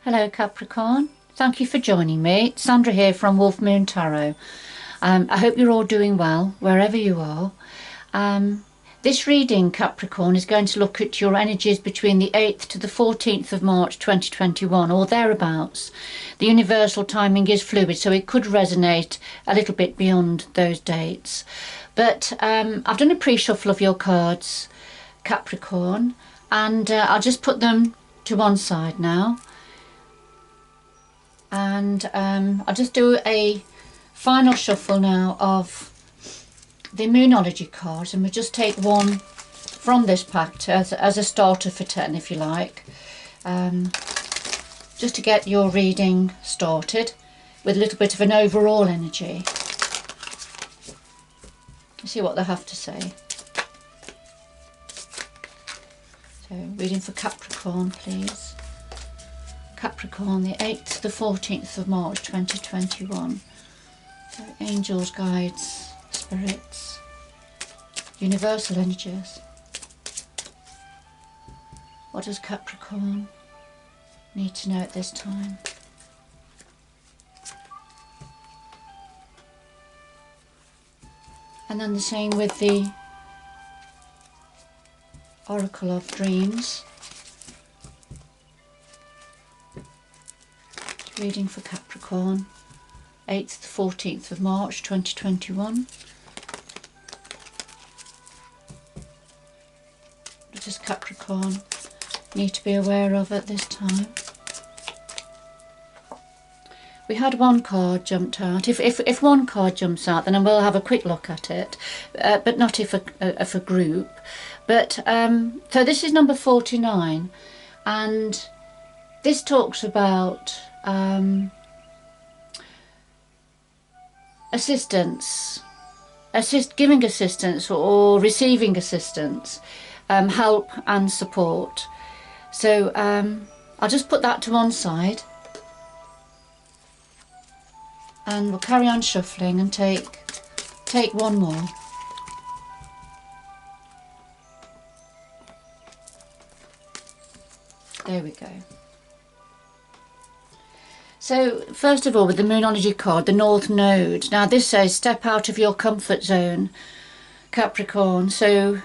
Hello Capricorn, thank you for joining me. Sandra here from Wolf Moon Tarot. I hope you're all doing well wherever you are. This reading, Capricorn, is going to look at your energies between the 8th to the 14th of March 2021 or thereabouts. The universal timing is fluid, so it could resonate a little bit beyond those dates. But I've done a pre-shuffle of your cards, Capricorn, and I'll just put them to one side now. And I'll just do a final shuffle now of the Moonology cards, and we'll just take one from this pack as a starter for 10, if you like, just to get your reading started with a little bit of an overall energy. Let's see what they have to say. So, reading for Capricorn, please. Capricorn, the 8th to the 14th of March 2021. So angels, guides, spirits, universal energies. What does Capricorn need to know at this time? And then the same with the Oracle of Dreams. Reading for Capricorn, 8th to 14th of March 2021. What does Capricorn need to be aware of at this time? We had one card jumped out. If one card jumps out, then we'll have a quick look at it, but not if a group. But so this is number 49, and this talks about assistance, giving assistance or receiving assistance, help and support. So I'll just put that to one side, and we'll carry on shuffling and take one more. There we go. So first of all, with the Moonology card, the North Node. Now this says step out of your comfort zone, Capricorn. So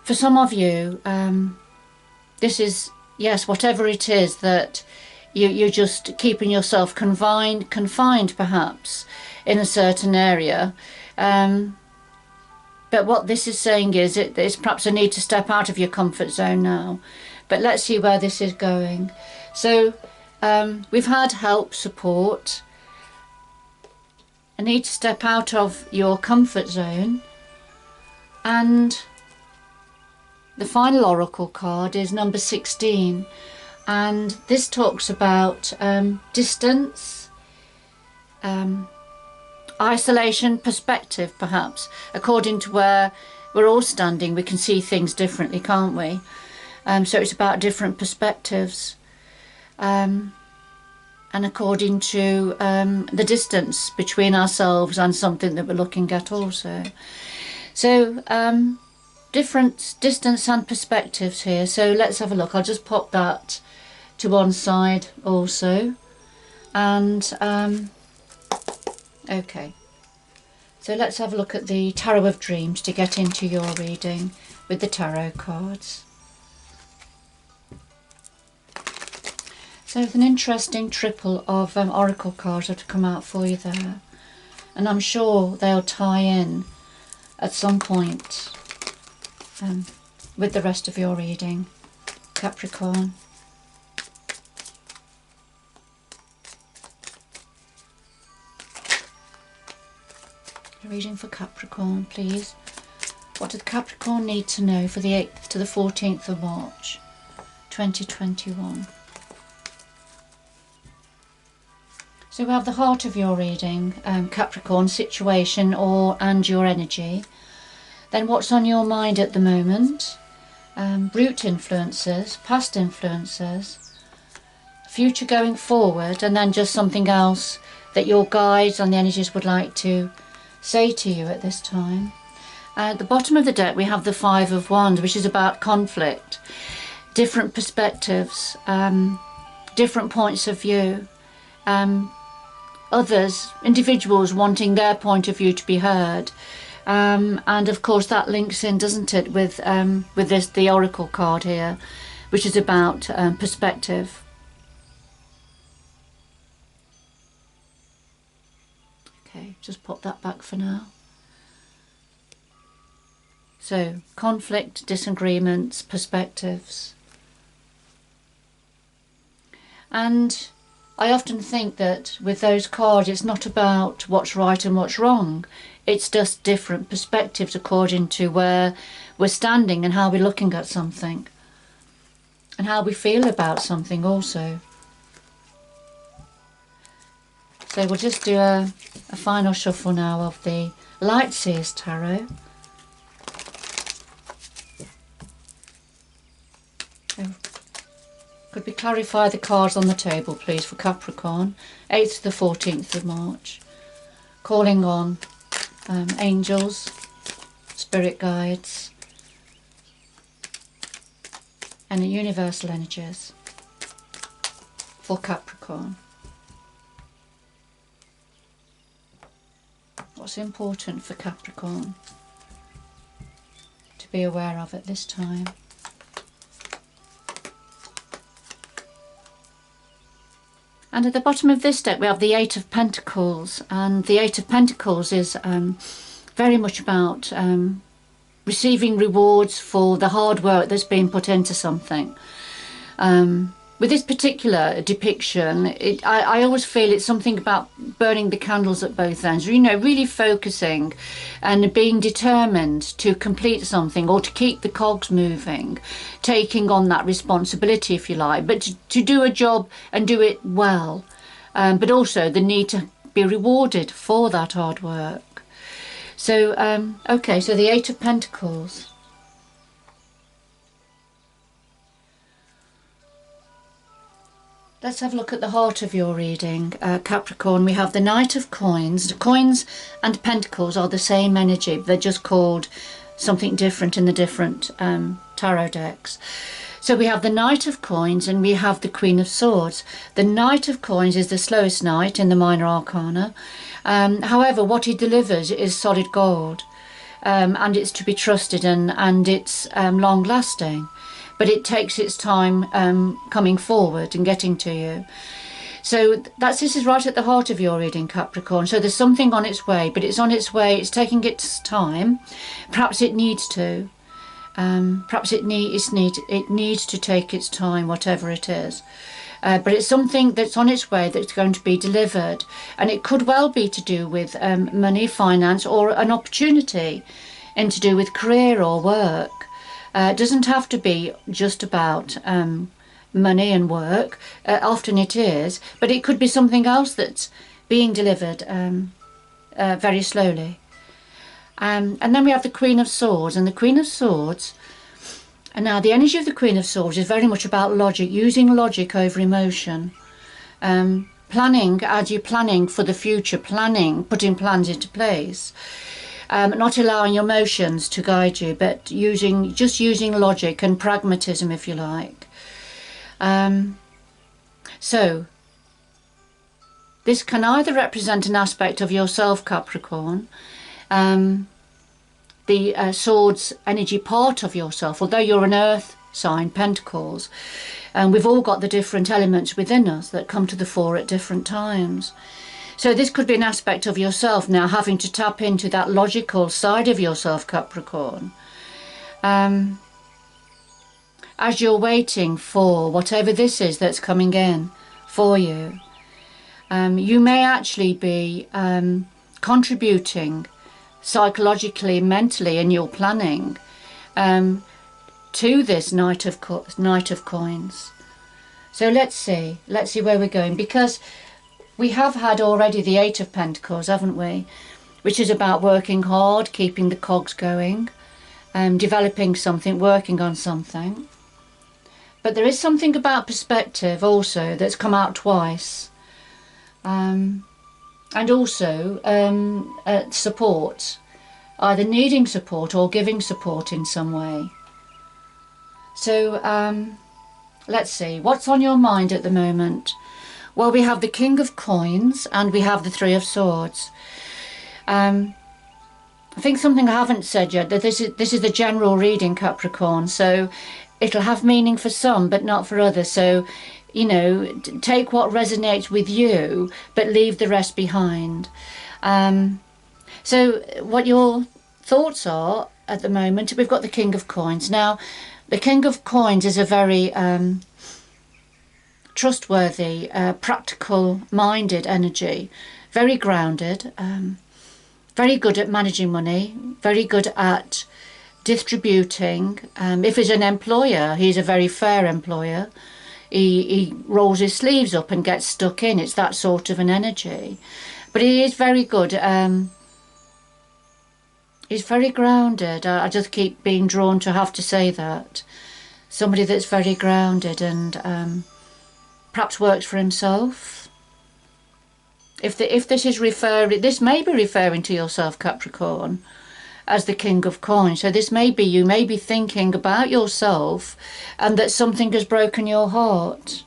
for some of you, this is, yes, whatever it is that you're just keeping yourself confined perhaps in a certain area. But what this is saying is it's perhaps a need to step out of your comfort zone now. But let's see where this is going. So we've had help, support, a need to step out of your comfort zone, and the final oracle card is number 16, and this talks about distance, isolation, perspective perhaps. According to where we're all standing, we can see things differently, can't we? So it's about different perspectives. And according to the distance between ourselves and something that we're looking at also. So different distance and perspectives here. So let's have a look. I'll just pop that to one side also. And okay. So let's have a look at the Tarot of Dreams to get into your reading with the tarot cards. So it's an interesting triple of oracle cards that have come out for you there, and I'm sure they'll tie in at some point with the rest of your reading, Capricorn. Reading for Capricorn, please. What does Capricorn need to know for the 8th to the 14th of March 2021? So we have the heart of your reading, Capricorn, situation and your energy. Then what's on your mind at the moment? Root influences, past influences, future going forward, and then just something else that your guides and the energies would like to say to you at this time. At the bottom of the deck we have the Five of Wands, which is about conflict, different perspectives, different points of view, others, individuals wanting their point of view to be heard. And of course that links in, doesn't it, with the oracle card here, which is about perspective. Okay, just pop that back for now. So, conflict, disagreements, perspectives. And I often think that with those cards, it's not about what's right and what's wrong. It's just different perspectives according to where we're standing and how we're looking at something. And how we feel about something also. So we'll just do a final shuffle now of the Light Seers Tarot. So, could we clarify the cards on the table, please, for Capricorn, 8th to the 14th of March. Calling on angels, spirit guides, and the universal energies for Capricorn. What's important for Capricorn to be aware of at this time? And at the bottom of this deck we have the Eight of Pentacles, and the Eight of Pentacles is very much about receiving rewards for the hard work that's been put into something. With this particular depiction, I always feel it's something about burning the candles at both ends, you know, really focusing and being determined to complete something or to keep the cogs moving, taking on that responsibility, if you like, but to do a job and do it well, but also the need to be rewarded for that hard work. So, okay, so the Eight of Pentacles. Let's have a look at the heart of your reading, Capricorn. We have the Knight of Coins. Coins and Pentacles are the same energy. They're just called something different in the different tarot decks. So we have the Knight of Coins and we have the Queen of Swords. The Knight of Coins is the slowest knight in the minor arcana. However, what he delivers is solid gold, and it's to be trusted, and it's long lasting. But it takes its time coming forward and getting to you. So this is right at the heart of your reading, Capricorn. So there's something on its way, but it's on its way, it's taking its time. Perhaps it needs to. Perhaps it needs to take its time, whatever it is. But it's something that's on its way that's going to be delivered. And it could well be to do with money, finance, or an opportunity, and to do with career or work. It doesn't have to be just about money and work. Often it is, but it could be something else that's being delivered very slowly. And then we have the Queen of Swords, and the Queen of Swords, and now the energy of the Queen of Swords is very much about logic, using logic over emotion. Planning, as you're planning for the future, putting plans into place. Not allowing your emotions to guide you, but just using logic and pragmatism, if you like. So this can either represent an aspect of yourself, Capricorn, the swords energy part of yourself, although you're an earth sign, Pentacles, and we've all got the different elements within us that come to the fore at different times. So this could be an aspect of yourself now having to tap into that logical side of yourself, Capricorn. As you're waiting for whatever this is that's coming in for you, you may actually be contributing psychologically, mentally in your planning to this Knight of Coins. So let's see where we're going, because we have had already the Eight of Pentacles, haven't we? Which is about working hard, keeping the cogs going, developing something, working on something. But there is something about perspective also that's come out twice. And also support, either needing support or giving support in some way. So let's see, what's on your mind at the moment? Well, we have the King of Coins and we have the Three of Swords. I think something I haven't said yet, that this is the general reading, Capricorn, so it'll have meaning for some but not for others. So, you know, take what resonates with you but leave the rest behind. So what your thoughts are at the moment, we've got the King of Coins. Now, the King of Coins is a very trustworthy, practical-minded energy, very grounded, very good at managing money, very good at distributing. If he's an employer, he's a very fair employer. He rolls his sleeves up and gets stuck in. It's that sort of an energy. But he is very good. He's very grounded. I just keep being drawn to have to say that. Somebody that's very grounded and perhaps works for himself. If this is referring, this may be referring to yourself, Capricorn, as the King of Coins. So this may be, you may be thinking about yourself and that something has broken your heart.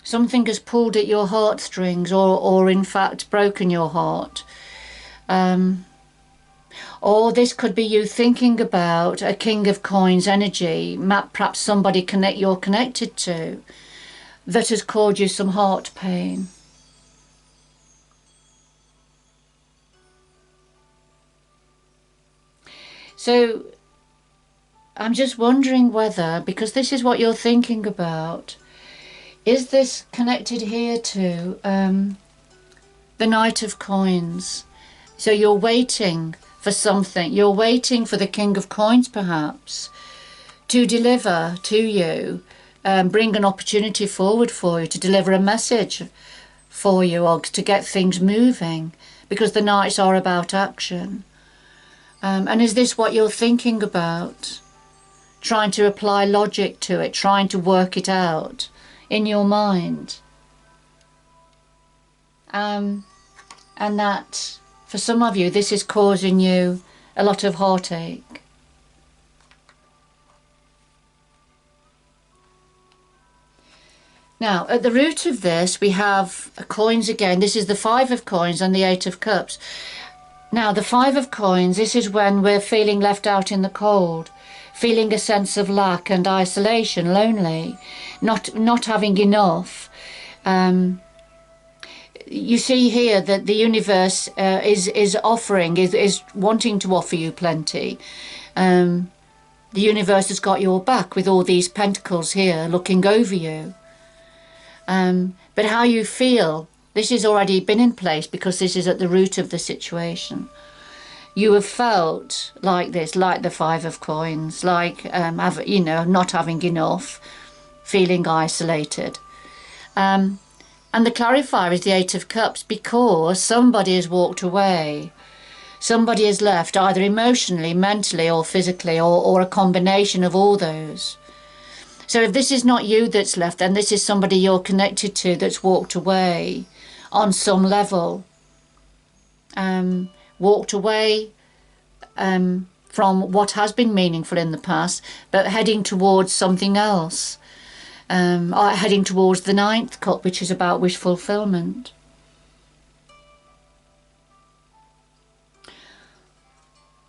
Something has pulled at your heartstrings or in fact broken your heart. Or this could be you thinking about a King of Coins energy, perhaps somebody you're connected to, that has caused you some heart pain. So I'm just wondering whether, because this is what you're thinking about, is this connected here to the Knight of Coins? So you're waiting for something. You're waiting for the King of Coins, perhaps, to deliver to you, bring an opportunity forward for you, to deliver a message for you, or to get things moving, because the Knights are about action. And is this what you're thinking about? Trying to apply logic to it, trying to work it out in your mind. And that, for some of you, this is causing you a lot of heartache. Now, at the root of this, we have coins again. This is the Five of Coins and the Eight of Cups. Now, the Five of Coins, this is when we're feeling left out in the cold, feeling a sense of lack and isolation, lonely, not having enough. You see here that the universe is wanting to offer you plenty. The universe has got your back with all these pentacles here looking over you. But how you feel, this has already been in place because this is at the root of the situation. You have felt like this, like the Five of Coins, like not having enough, feeling isolated. And the clarifier is the Eight of Cups, because somebody has walked away. Somebody has left, either emotionally, mentally, or physically, or a combination of all those. So if this is not you that's left, then this is somebody you're connected to that's walked away on some level. Walked away from what has been meaningful in the past, but heading towards something else. Heading towards the Ninth Cup, which is about wish fulfillment.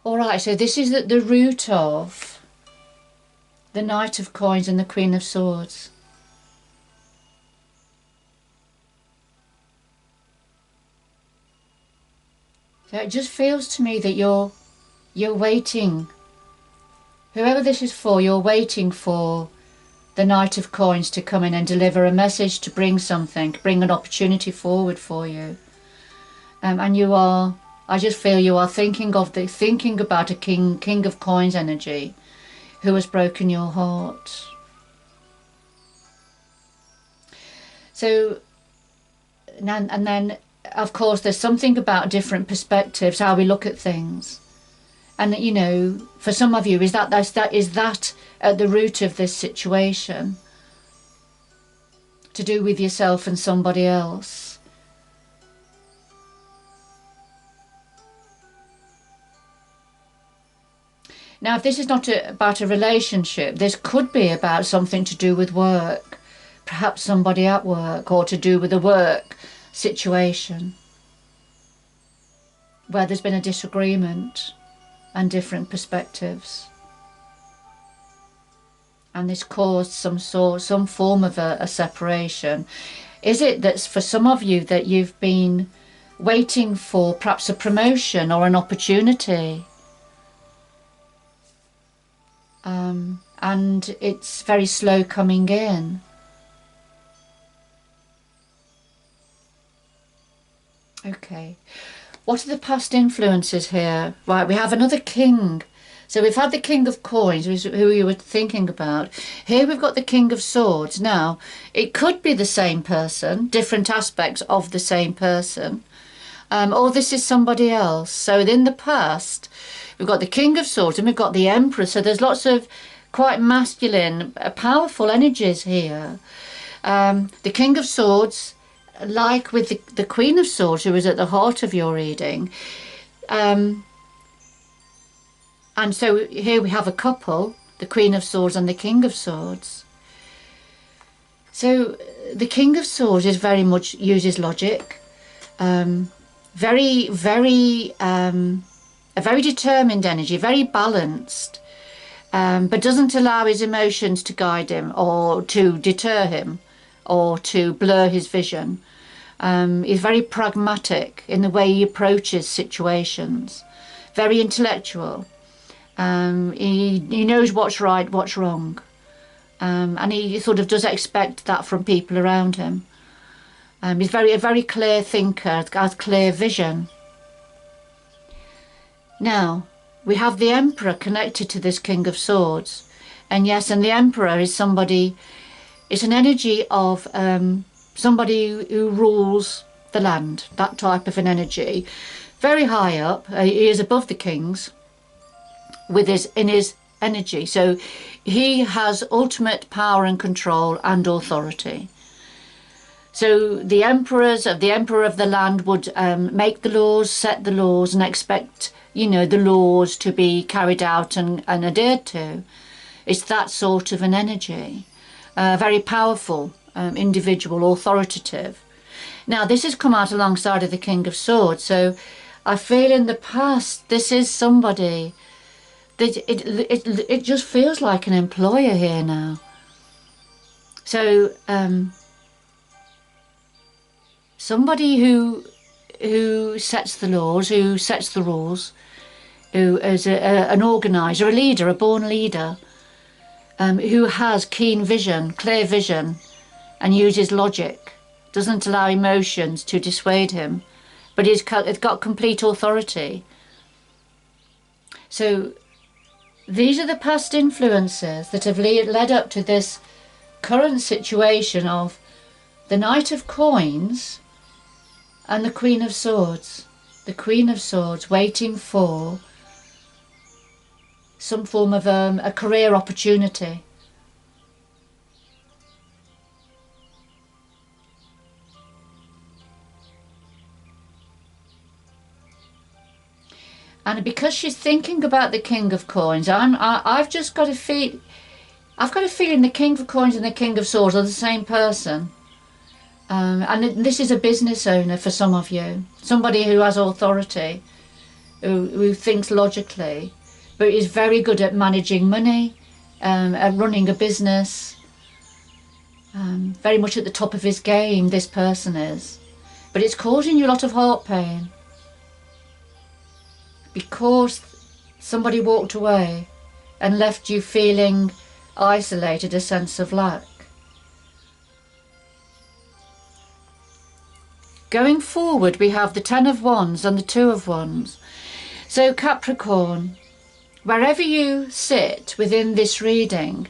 Alright, so this is at the root of the Knight of Coins and the Queen of Swords. So it just feels to me that you're waiting. Whoever this is for, you're waiting for the Knight of Coins to come in and deliver a message, to bring something, bring an opportunity forward for you. And I just feel you are thinking about a King of Coins energy who has broken your heart. So, and then, of course, there's something about different perspectives, how we look at things. And, you know, for some of you, is that at the root of this situation? To do with yourself and somebody else. Now, if this is not about a relationship, this could be about something to do with work, perhaps somebody at work, or to do with a work situation where there's been a disagreement and different perspectives. And this caused some form of a separation. Is it that for some of you that you've been waiting for perhaps a promotion or an opportunity, and it's very slow coming in? Okay, what are the past influences here? Right, we have another king. So we've had the King of Coins, who you were thinking about. Here we've got the King of Swords. Now, it could be the same person, different aspects of the same person, or this is somebody else. So in the past, we've got the King of Swords and we've got the Emperor. So there's lots of quite masculine, powerful energies here. The King of Swords, like with the Queen of Swords, who is at the heart of your reading, and so here we have a couple, the Queen of Swords and the King of Swords. So the King of Swords is very much uses logic, a very determined energy, very balanced, but doesn't allow his emotions to guide him or to deter him or to blur his vision. He's very pragmatic in the way he approaches situations, very intellectual. He knows what's right, what's wrong, and he sort of does expect that from people around him. He's a very clear thinker, has clear vision. Now, we have the Emperor connected to this King of Swords, and yes, and the Emperor is somebody, it's an energy of somebody who rules the land, that type of an energy, very high up. He is above the kings in his energy, so he has ultimate power and control and authority. So the emperor of the land would make the laws, set the laws, and expect, you know, the laws to be carried out and adhered to. It's that sort of an energy, very powerful, individual, authoritative. Now this has come out alongside of the King of Swords, so I feel in the past this is somebody that it just feels like an employer here now. So somebody who sets the laws, who sets the rules, who is an organizer, a leader, a born leader, who has keen vision, clear vision, and uses logic, doesn't allow emotions to dissuade him, but it's got complete authority. So these are the past influences that have led up to this current situation of the Knight of Coins and the Queen of Swords. The Queen of Swords waiting for some form of a career opportunity. And because she's thinking about the King of Coins, I've just got a feeling the King of Coins and the King of Swords are the same person. And this is a business owner for some of you, somebody who has authority, who thinks logically, but is very good at managing money, at running a business, very much at the top of his game, this person is. But it's causing you a lot of heart pain, because somebody walked away and left you feeling isolated, a sense of lack. Going forward, we have the Ten of Wands and the Two of Wands. So Capricorn, wherever you sit within this reading,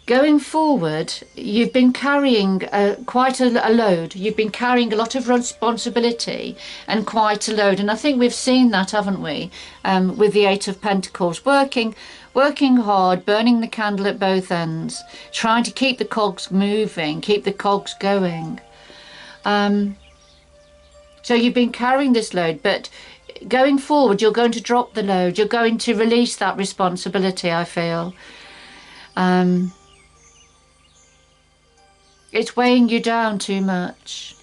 going forward, you've been carrying quite a load. You've been carrying a lot of responsibility and quite a load. And I think we've seen that, haven't we, with the Eight of Pentacles, working hard, burning the candle at both ends, trying to keep the cogs moving, keep the cogs going. So you've been carrying this load, but going forward, you're going to drop the load. You're going to release that responsibility, I feel. It's weighing you down too much.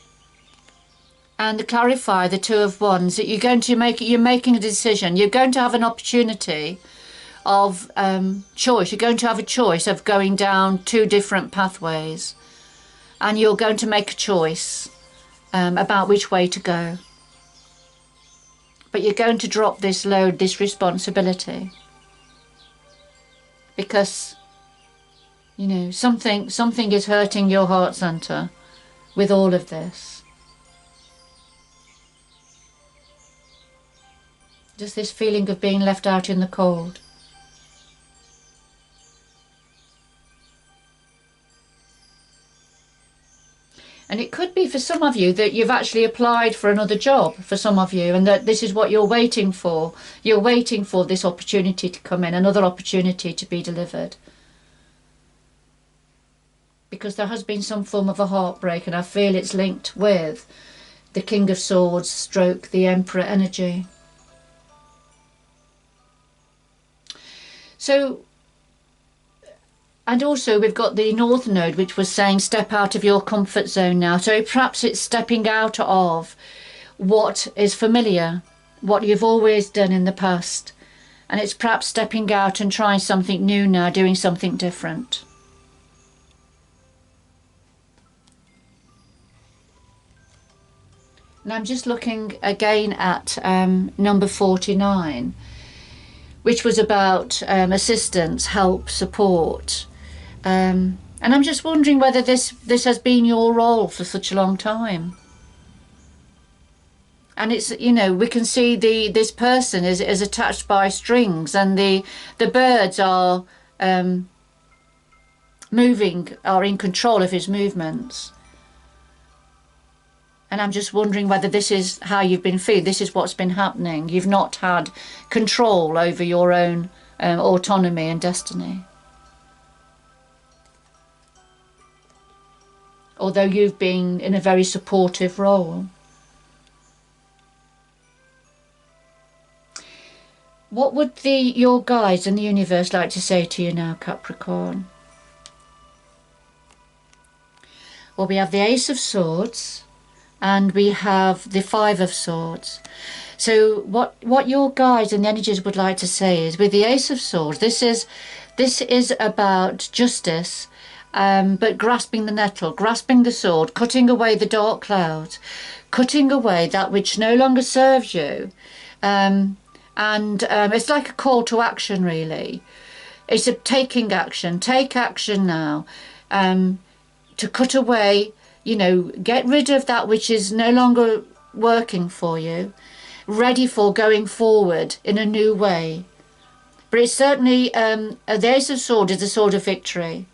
And to clarify the Two of Wands, that you're making a decision. You're going to have an opportunity of choice. You're going to have a choice of going down two different pathways. And you're going to make a choice about which way to go. But you're going to drop this load, this responsibility. Because, you know, something is hurting your heart center with all of this. Just this feeling of being left out in the cold. And it could be for some of you that you've actually applied for another job, for some of you, and that this is what you're waiting for. You're waiting for this opportunity to come in, another opportunity to be delivered. Because there has been some form of a heartbreak, and I feel it's linked with the King of Swords stroke the Emperor energy. So, and also we've got the North Node, which was saying step out of your comfort zone now. So perhaps it's stepping out of what is familiar, what you've always done in the past. And it's perhaps stepping out and trying something new now, doing something different. And I'm just looking again at number 49, which was about assistance, help, support. And I'm just wondering whether this has been your role for such a long time. And it's, you know, we can see this person is attached by strings, and the birds are moving, are in control of his movements. And I'm just wondering whether this is how you've been feeling. This is what's been happening. You've not had control over your own autonomy and destiny. Although you've been in a very supportive role. What would your guides and the universe like to say to you now, Capricorn? Well, we have the Ace of Swords and we have the Five of Swords. So what your guides and the energies would like to say is, with the Ace of Swords, this is about justice, but grasping the nettle, grasping the sword, cutting away the dark clouds, cutting away that which no longer serves you. And it's like a call to action, really. It's a taking action. Take action now, to cut away, you know, get rid of that which is no longer working for you, ready for going forward in a new way. But it's certainly, the Ace of Swords is a sword of victory.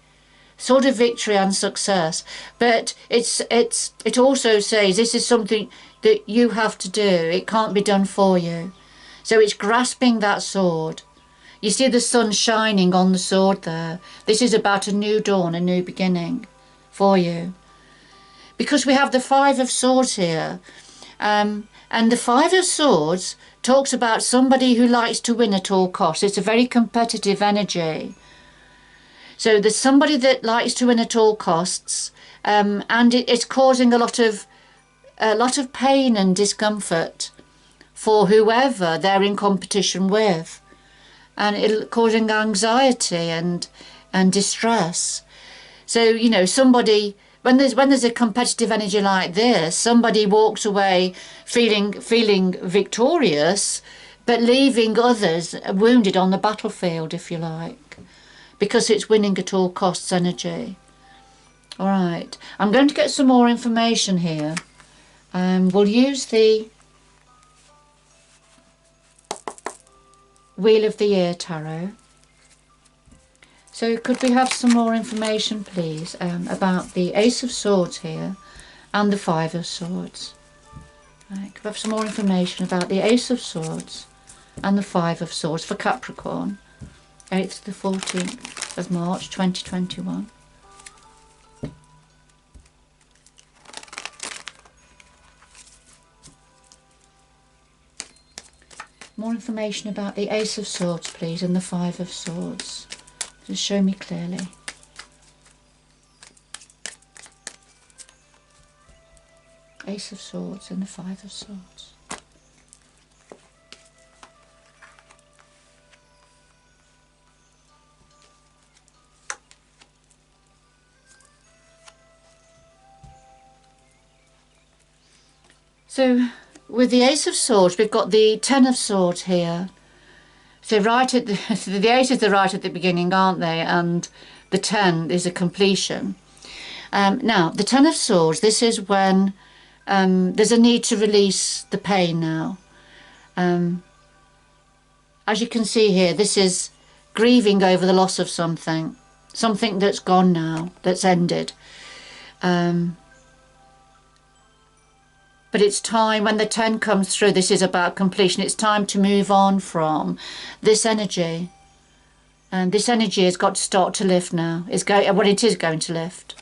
Sword of victory and success. But it also says this is something that you have to do. It can't be done for you. So it's grasping that sword. You see the sun shining on the sword there. This is about a new dawn, a new beginning for you. Because we have the Five of Swords here. And the Five of Swords talks about somebody who likes to win at all costs. It's a very competitive energy. So there's somebody that likes to win at all costs, and it's causing a lot of pain and discomfort for whoever they're in competition with, and it's causing anxiety and distress. So, you know, somebody, when there's a competitive energy like this, somebody walks away feeling victorious, but leaving others wounded on the battlefield, if you like. Because it's winning at all costs energy. All right, I'm going to get some more information here. We'll use the Wheel of the Year Tarot. So could we have some more information, please, about the Ace of Swords here and the Five of Swords? Right, could we have some more information about the Ace of Swords and the Five of Swords for Capricorn? 8th to the 14th of March 2021. More information about the Ace of Swords, please, and the Five of Swords. Just show me clearly. Ace of Swords and the Five of Swords. So with the Ace of Swords, we've got the Ten of Swords here. So right at the 8 is right at the beginning, aren't they? And the 10 is a completion. Now, the Ten of Swords, this is when there's a need to release the pain now. As you can see here, this is grieving over the loss of something. Something that's gone now, that's ended. But it's time, when the 10 comes through, this is about completion. It's time to move on from this energy. And this energy has got to start to lift now. It is going to lift.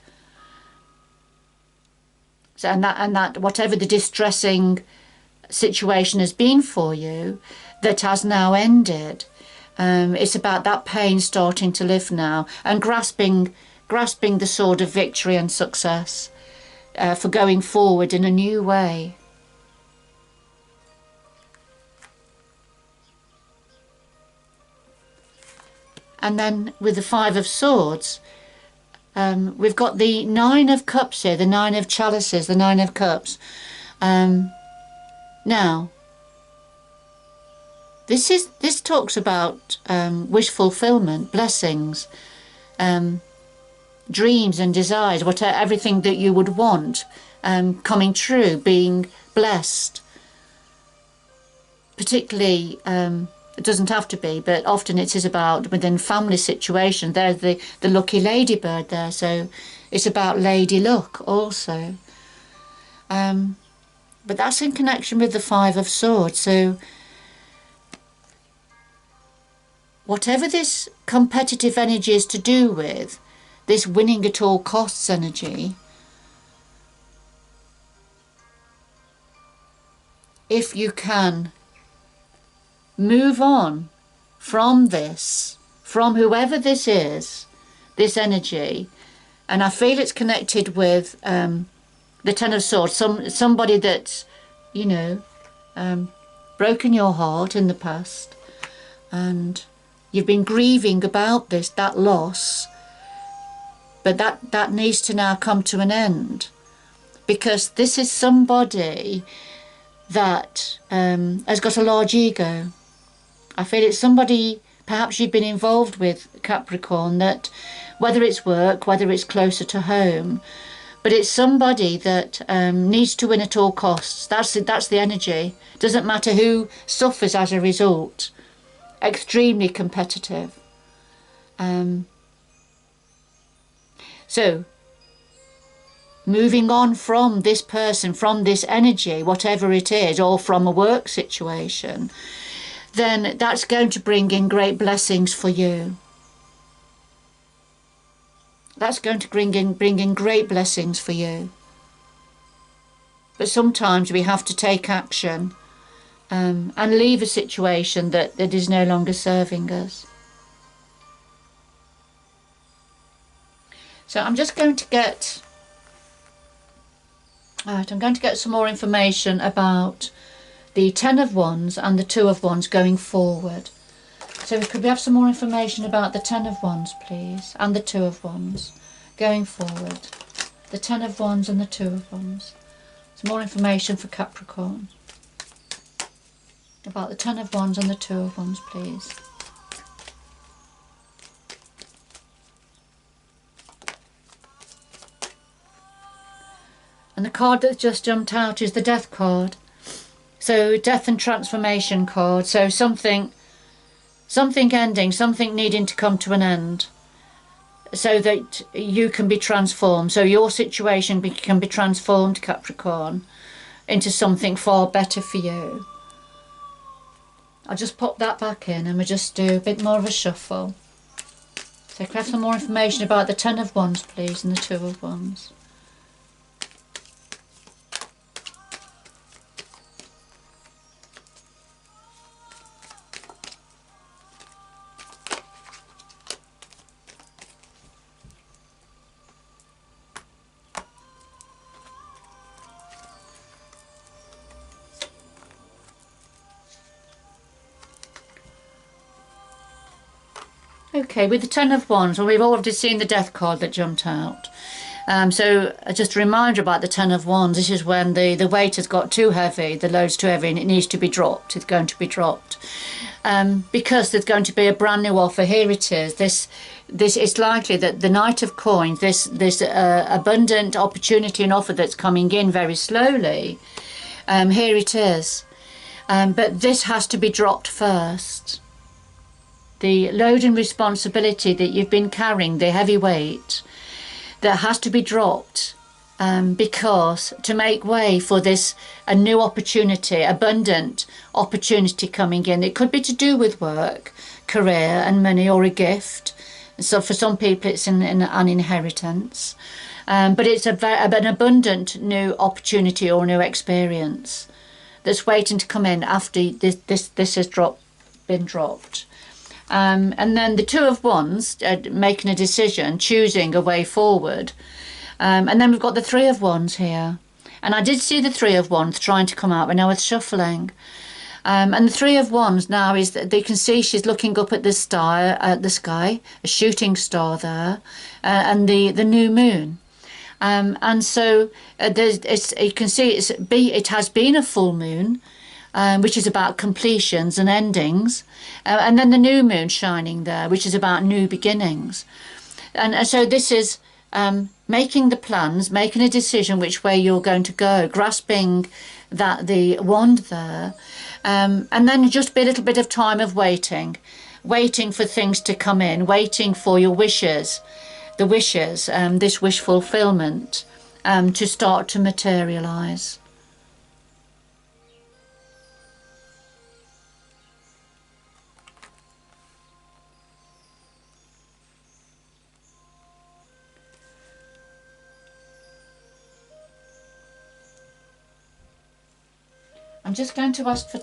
So, and that whatever the distressing situation has been for you, that has now ended. It's about that pain starting to lift now, and grasping the sword of victory and success. For going forward in a new way. And then with the Five of Swords, we've got the Nine of Cups here, the Nine of Chalices, the Nine of Cups. Now, this talks about wish fulfillment, blessings, dreams and desires, everything that you would want coming true, being blessed. Particularly, it doesn't have to be, but often it is about within family situation. There's the lucky ladybird there, so it's about lady luck also. But that's in connection with the Five of Swords. So whatever this competitive energy is to do with, this winning at all costs energy, if you can move on from this, from whoever this is, this energy, and I feel it's connected with the Ten of Swords, somebody that's, you know, broken your heart in the past, and you've been grieving about that loss. But that needs to now come to an end, because this is somebody that has got a large ego. I feel it's somebody perhaps you've been involved with, Capricorn, that whether it's work, whether it's closer to home, but it's somebody that needs to win at all costs. That's the energy. Doesn't matter who suffers as a result. Extremely competitive. So, moving on from this person, from this energy, whatever it is, or from a work situation, then that's going to bring in great blessings for you. That's going to bring in great blessings for you. But sometimes we have to take action and leave a situation that is no longer serving us. So I'm just going to get, I'm going to get some more information about the Ten of Wands and the Two of Wands going forward. So could we have some more information about the Ten of Wands, please, and the Two of Wands going forward? The Ten of Wands and the Two of Wands. Some more information for Capricorn about the Ten of Wands and the Two of Wands, please. And the card that just jumped out is the Death card. So death and transformation card. So something ending, something needing to come to an end, so that you can be transformed. So your situation can be transformed, Capricorn, into something far better for you. I'll just pop that back in and we'll just do a bit more of a shuffle. So can I have some more information about the Ten of Wands, please, and the Two of Wands? Okay, with the Ten of Wands, well, we've already seen the Death card that jumped out. So just a reminder about the Ten of Wands. This is when the weight has got too heavy, the load's too heavy, and it needs to be dropped. It's going to be dropped. Because there's going to be a brand new offer. Here it is. This it's likely that the Knight of Coins, this abundant opportunity and offer that's coming in very slowly. Here it is. But this has to be dropped first. The load and responsibility that you've been carrying, the heavy weight, that has to be dropped, because to make way for this a new opportunity, abundant opportunity coming in. It could be to do with work, career and money, or a gift. So for some people it's an inheritance, but it's an abundant new opportunity or new experience that's waiting to come in after this has been dropped. And then the Two of Wands, making a decision, choosing a way forward. And then we've got the Three of Wands here. And I did see the Three of Wands trying to come out when I was shuffling. And the Three of Wands now is that you can see she's looking up at the sky, a shooting star there, and the new moon. And so you can see it has been a full moon, which is about completions and endings, and then the new moon shining there, which is about new beginnings. And so this is making the plans, making a decision which way you're going to go, grasping the wand there, and then just a little bit of time of waiting for things to come in, waiting for your wishes, this wish fulfillment to start to materialize. I'm just going to ask for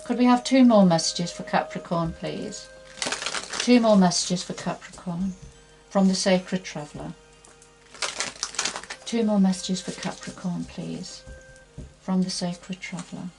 could we have 2 more messages for Capricorn, please? 2 more messages for Capricorn from the Sacred Traveller. 2 more messages for Capricorn, please, from the Sacred Traveller.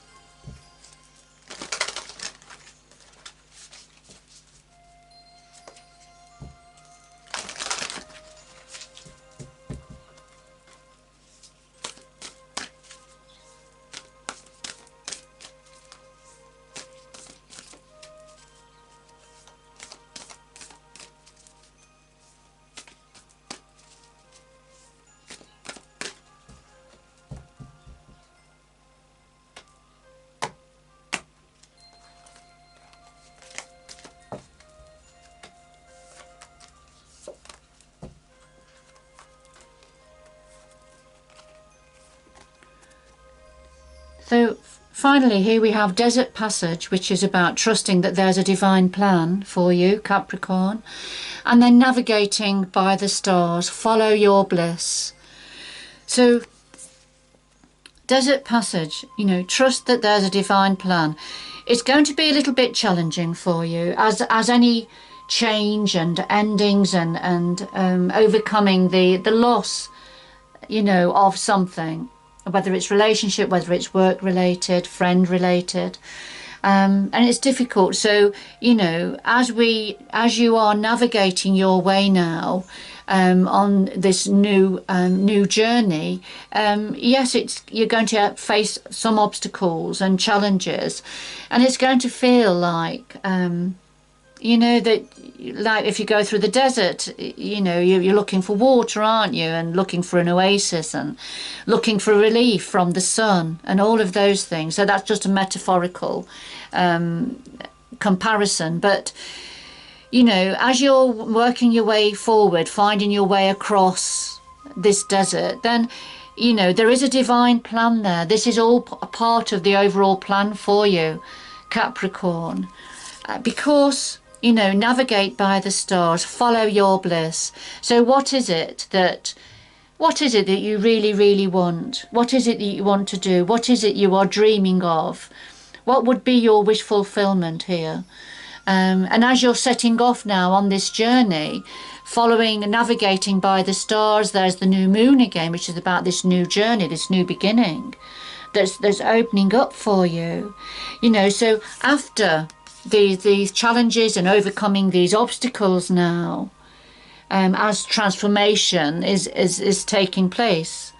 So finally here we have Desert Passage, which is about trusting that there's a divine plan for you, Capricorn, and then navigating by the stars, follow your bliss. So Desert Passage, trust that there's a divine plan. It's going to be a little bit challenging for you, as any change and endings and overcoming the loss, of something. Whether it's relationship, whether it's work related, friend related, and it's difficult. So as you are navigating your way now on this new journey, yes, you're going to face some obstacles and challenges, and it's going to feel like that, like if you go through the desert, you're looking for water, aren't you, and looking for an oasis and looking for relief from the sun and all of those things. So that's just a metaphorical comparison, but as you're working your way forward, finding your way across this desert, then there is a divine plan there. This is all a part of the overall plan for you, Capricorn, because navigate by the stars, follow your bliss. So what is it that you really, really want? What is it that you want to do? What is it you are dreaming of? What would be your wish fulfillment here? And as you're setting off now on this journey, following and navigating by the stars, there's the new moon again, which is about this new journey, this new beginning that's opening up for you. So after these challenges and overcoming these obstacles now, as transformation is taking place,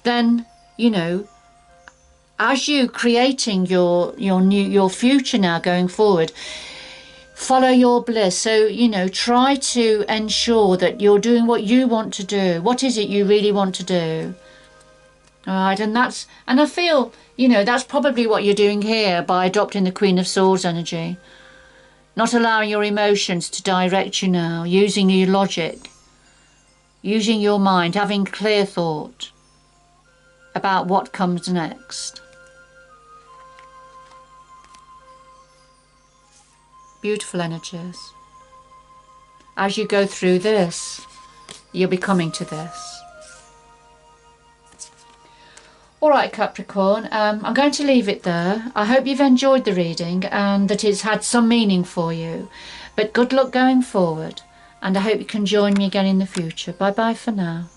then, you know, as you creating your future now going forward, follow your bliss. So, you know, try to ensure that you're doing what you want to do. What is it you really want to do? All right, and I feel, you know, that's probably what you're doing here by adopting the Queen of Swords energy. Not allowing your emotions to direct you now, using your logic, using your mind, having clear thought about what comes next. Beautiful energies. As you go through this, you'll be coming to this. Alright, Capricorn, I'm going to leave it there. I hope you've enjoyed the reading and that it's had some meaning for you. But good luck going forward, and I hope you can join me again in the future. Bye bye for now.